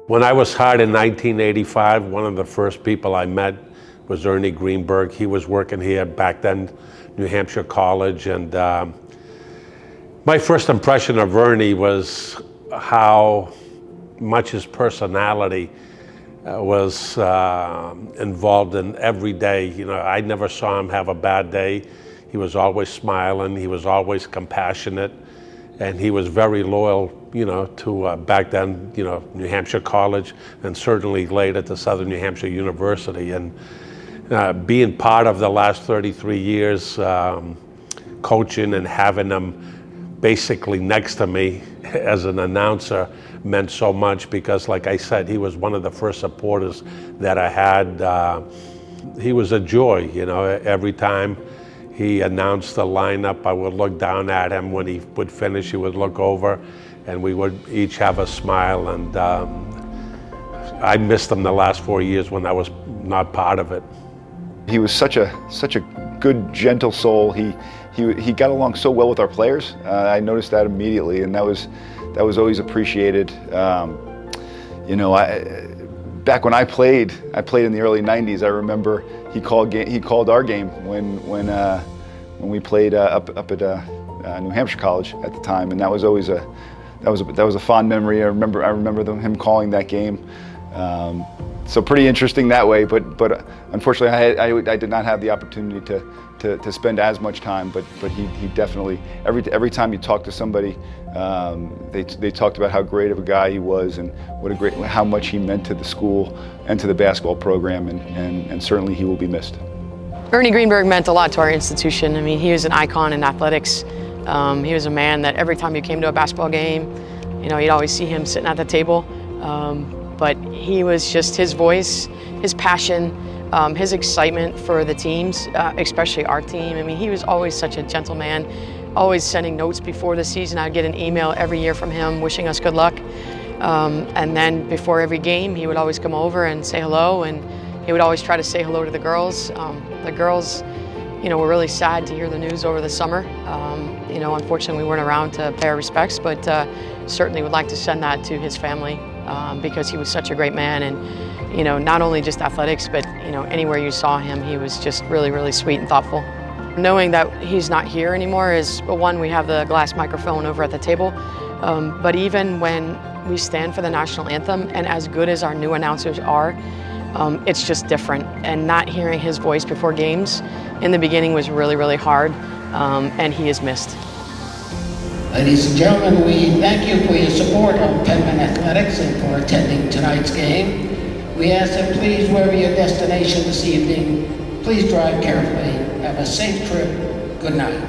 When I was hired in 1985, one of the first people I met was Ernie Greenberg. He was working here back then, New Hampshire College, and my first impression of Ernie was how much his personality was involved in every day. You know, I never saw him have a bad day. He was always smiling, he was always compassionate, and he was very loyal, you know, to back then, you know, New Hampshire College, and certainly later to Southern New Hampshire University. And being part of the last 33 years, coaching and having him basically next to me as an announcer meant so much, because like I said, he was one of the first supporters that I had. He was a joy, you know. Every time he announced the lineup, I would look down at him. When he would finish, he would look over, and we would each have a smile. And I missed him the last 4 years when I was not part of it. He was such a good, gentle soul. He got along so well with our players. I noticed that immediately, and that was always appreciated. You know, back when I played in the early '90s. I remember he called our game when we played up at New Hampshire College at the time, and that was always a fond memory. I remember him calling that game. So pretty interesting that way, but unfortunately I did not have the opportunity to spend as much time, but he definitely, every time you talk to somebody, they talked about how great of a guy he was, and how much he meant to the school and to the basketball program, and certainly he will be missed. Ernie Greenberg meant a lot to our institution. I mean, he was an icon in athletics. He was a man that every time you came to a basketball game, you know, you'd always see him sitting at the table. But he was just, his voice, his passion, his excitement for the teams, especially our team. I mean, he was always such a gentleman, always sending notes before the season. I'd get an email every year from him wishing us good luck. And then before every game, he would always come over and say hello, and he would always try to say hello to the girls. The girls, you know, were really sad to hear the news over the summer. You know, unfortunately, we weren't around to pay our respects, but certainly would like to send that to his family. Because he was such a great man, and you know, not only just athletics, but you know, anywhere you saw him, he was just really, really sweet and thoughtful. Knowing that he's not here anymore is, one, we have the glass microphone over at the table, but even when we stand for the national anthem, and as good as our new announcers are, it's just different. And not hearing his voice before games in the beginning was really, really hard, and he is missed. Ladies and gentlemen, we thank you for your support of Penman Athletics and for attending tonight's game. We ask that please, wherever your destination this evening, please drive carefully. Have a safe trip. Good night.